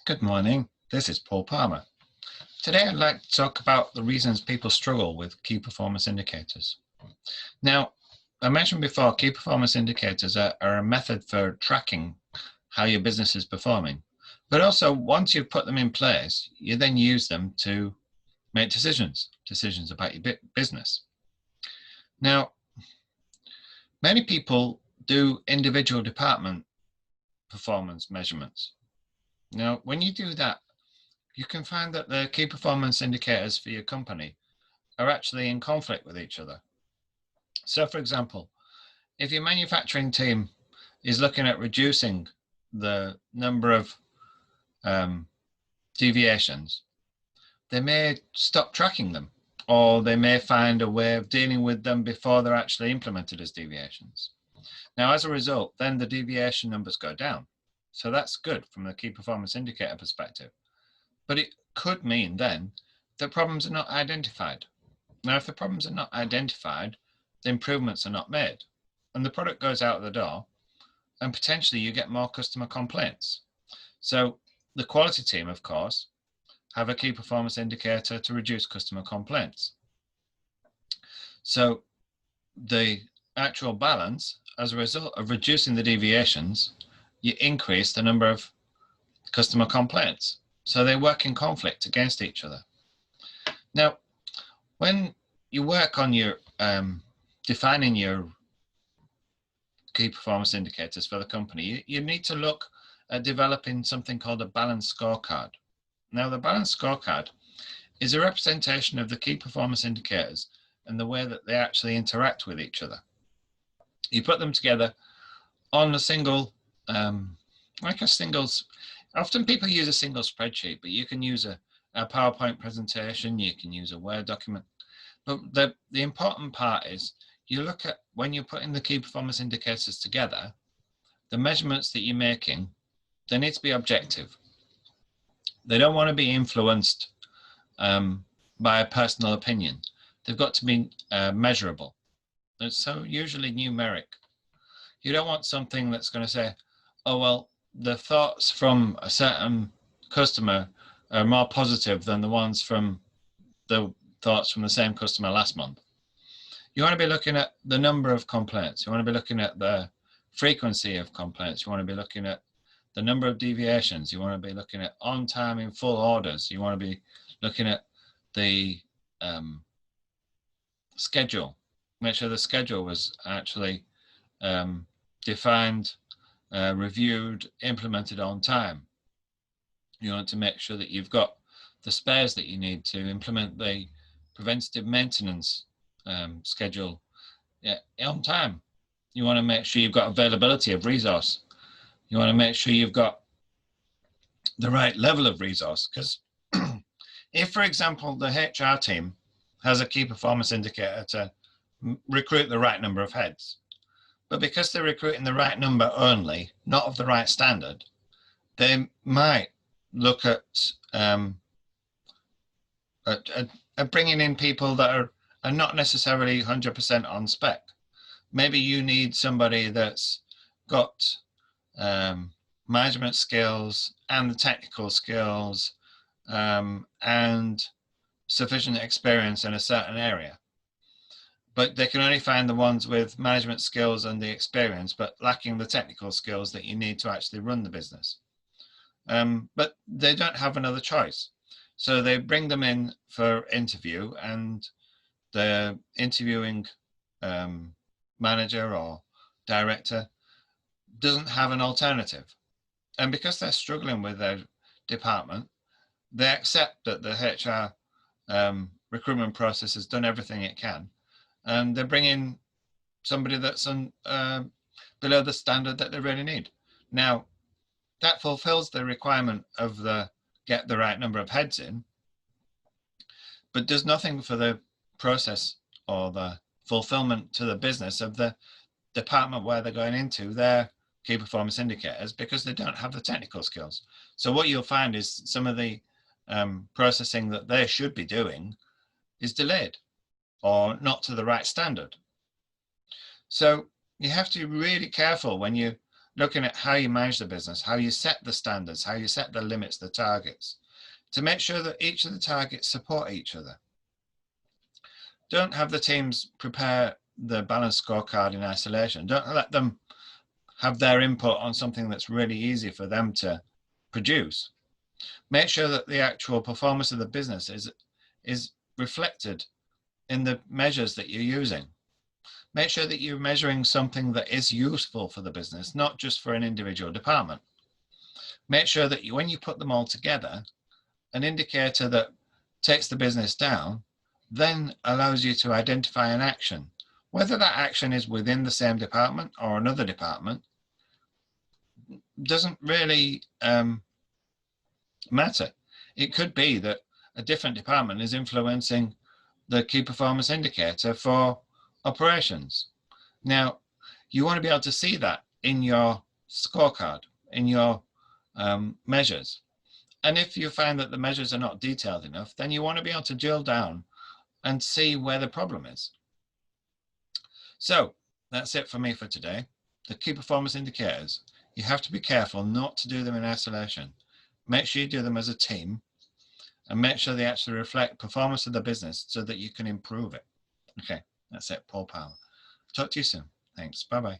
Good morning, this is Paul Palmer. Today I'd like to talk about the reasons people struggle with key performance indicators. Now, I mentioned before, key performance indicators are a method for tracking how your business is performing. But also, once you've put them in place, you then use them to make decisions about your business. Now, many people do individual department performance measurements. Now, when you do that, you can find that the key performance indicators for your company are actually in conflict with each other. So, for example, if your manufacturing team is looking at reducing the number of deviations, they may stop tracking them, or they may find a way of dealing with them before they're actually implemented as deviations. Now, as a result, then the deviation numbers go down. So that's good from the key performance indicator perspective. But it could mean then that problems are not identified. Now, if the problems are not identified, the improvements are not made, and the product goes out the door, and potentially you get more customer complaints. So the quality team, of course, have a key performance indicator to reduce customer complaints. So the actual balance, as a result of reducing the deviations, you increase the number of customer complaints. So they work in conflict against each other. Now, when you work on your defining your key performance indicators for the company, you need to look at developing something called a balanced scorecard. Now, the balanced scorecard is a representation of the key performance indicators and the way that they actually interact with each other. You put them together on a single, often people use a single spreadsheet, but you can use a PowerPoint presentation, you can use a Word document. But the important part is you look at, when you're putting the key performance indicators together, the measurements that you're making, they need to be objective. They don't want to be influenced by a personal opinion. They've got to be measurable. So usually numeric. You don't want something that's going to say, oh, well, the thoughts from a certain customer are more positive than the ones from the thoughts from the same customer last month. You want to be looking at the number of complaints. You want to be looking at the frequency of complaints. You want to be looking at the number of deviations. You want to be looking at on time in full orders. You want to be looking at the schedule. Make sure the schedule was actually defined, reviewed, implemented on time. You want to make sure that you've got the spares that you need to implement the preventative maintenance schedule on time. You want to make sure you've got availability of resource. You want to make sure you've got the right level of resource, because if, for example, the HR team has a key performance indicator to recruit the right number of heads, but because they're recruiting the right number only, not of the right standard, they might look at bringing in people that are not necessarily 100% on spec. Maybe you need somebody that's got management skills and the technical skills and sufficient experience in a certain area. But they can only find the ones with management skills and the experience, but lacking the technical skills that you need to actually run the business. But they don't have another choice. So they bring them in for interview, and the interviewing manager or director doesn't have an alternative. And because they're struggling with their department, they accept that the HR recruitment process has done everything it can, and they bring in somebody that's below the standard that they really need. Now, that fulfills the requirement of get the right number of heads in, but does nothing for the process or the fulfillment to the business of the department where they're going into their key performance indicators, because they don't have the technical skills. So what you'll find is some of the processing that they should be doing is delayed or not to the right standard. So you have to be really careful when you looking at how you manage the business, how you set the standards, how you set the limits, the targets, to make sure that each of the targets support each other. Don't have the teams prepare the balanced scorecard in isolation. Don't let them have their input on something that's really easy for them to produce. Make sure that the actual performance of the business is reflected in the measures that you're using. Make sure that you're measuring something that is useful for the business, not just for an individual department. Make sure that when you put them all together, an indicator that takes the business down then allows you to identify an action. Whether that action is within the same department or another department doesn't really matter. It could be that a different department is influencing the key performance indicator for operations. Now, you want to be able to see that in your scorecard, in your measures. And if you find that the measures are not detailed enough, then you want to be able to drill down and see where the problem is. So that's it for me for today. The key performance indicators, you have to be careful not to do them in isolation. Make sure you do them as a team and make sure they actually reflect performance of the business so that you can improve it. Okay, that's it, Paul Powell. Talk to you soon. Thanks. Bye-bye.